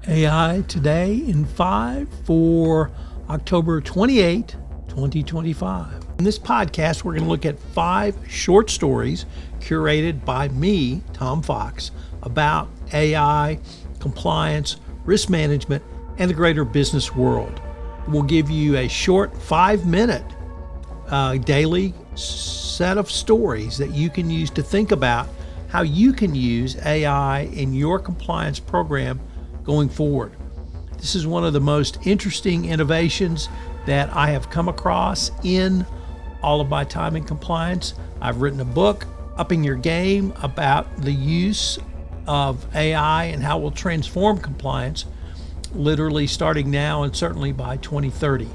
AI Today in 5 for October 28, 2025. In this podcast, we're going to look at 5 short stories curated by me, Tom Fox, about AI, compliance, risk management, and the greater business world. We'll give you a short 5-minute daily set of stories that you can use to think about how you can use AI in your compliance program going forward. This is one of the most interesting innovations that I have come across in all of my time in compliance. I've written a book, Upping Your Game, about the use of AI and how it will transform compliance, literally starting now and certainly by 2030.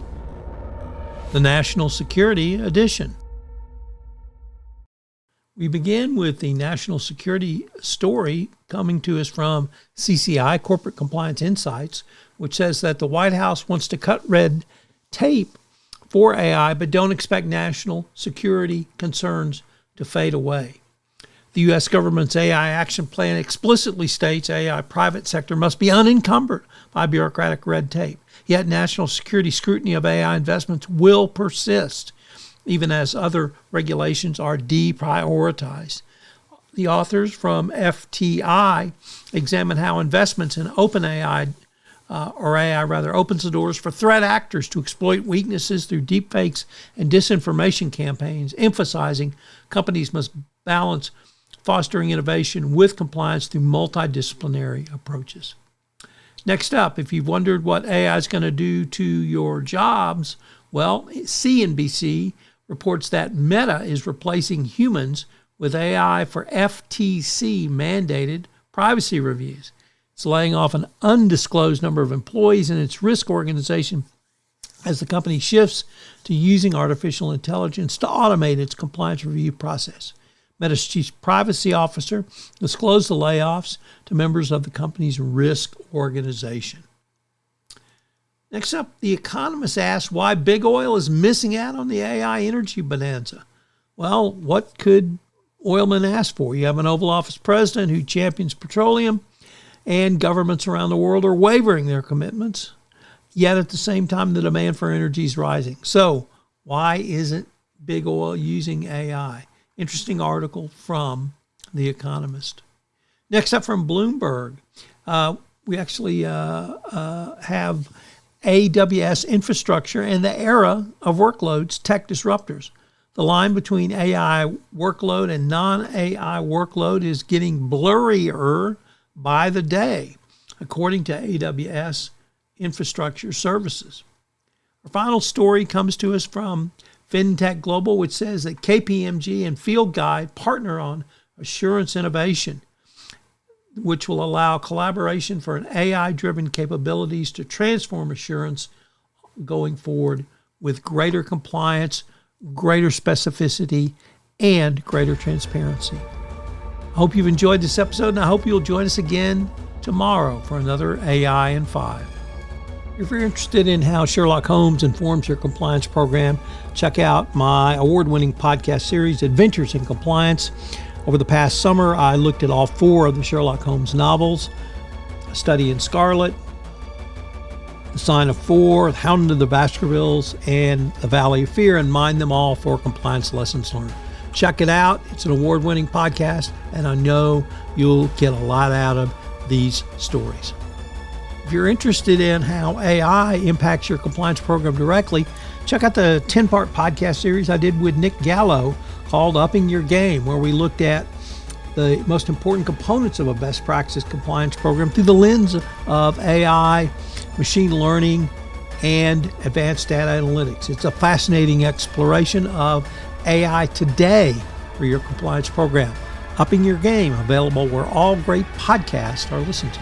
The National Security Edition. We begin with the national security story coming to us from CCI, Corporate Compliance Insights, which says that the White House wants to cut red tape for AI, but don't expect national security concerns to fade away. The U.S. government's AI action plan explicitly states AI private sector must be unencumbered by bureaucratic red tape. Yet national security scrutiny of AI investments will persist, even as other regulations are deprioritized. The authors from FTI examine how investments in OpenAI, opens the doors for threat actors to exploit weaknesses through deepfakes and disinformation campaigns, emphasizing companies must balance fostering innovation with compliance through multidisciplinary approaches. Next up, if you've wondered what AI is going to do to your jobs, well, CNBC reports that Meta is replacing humans with AI for FTC mandated privacy reviews. It's laying off an undisclosed number of employees in its risk organization as the company shifts to using artificial intelligence to automate its compliance review process. Meta's chief privacy officer disclosed the layoffs to members of the company's risk organization. Next up, The Economist asks why big oil is missing out on the AI energy bonanza. Well, what could oilmen ask for? You have an Oval Office president who champions petroleum, and governments around the world are wavering their commitments. Yet at the same time, the demand for energy is rising. So why isn't big oil using AI? Interesting article from The Economist. Next up from Bloomberg, we actually have AWS infrastructure and the era of workloads, tech disruptors. The line between AI workload and non-AI workload is getting blurrier by the day, according to AWS Infrastructure Services. Our final story comes to us from FinTech Global, which says that KPMG and Field Guide partner on assurance innovation, which will allow collaboration for an AI-driven capabilities to transform assurance going forward with greater compliance, greater specificity, and greater transparency. I hope you've enjoyed this episode, and I hope you'll join us again tomorrow for another AI in 5. If you're interested in how Sherlock Holmes informs your compliance program, check out my award-winning podcast series, Adventures in Compliance. Over the past summer, I looked at all 4 of the Sherlock Holmes novels, A Study in Scarlet, The Sign of 4, The Hound of the Baskervilles, and The Valley of Fear, and mined them all for compliance lessons learned. Check it out. It's an award-winning podcast, and I know you'll get a lot out of these stories. If you're interested in how AI impacts your compliance program directly, check out the 10-part podcast series I did with Nick Gallo called Upping Your Game, where we looked at the most important components of a best practice compliance program through the lens of AI, machine learning, and advanced data analytics. It's a fascinating exploration of AI today for your compliance program. Upping Your Game, available where all great podcasts are listened to.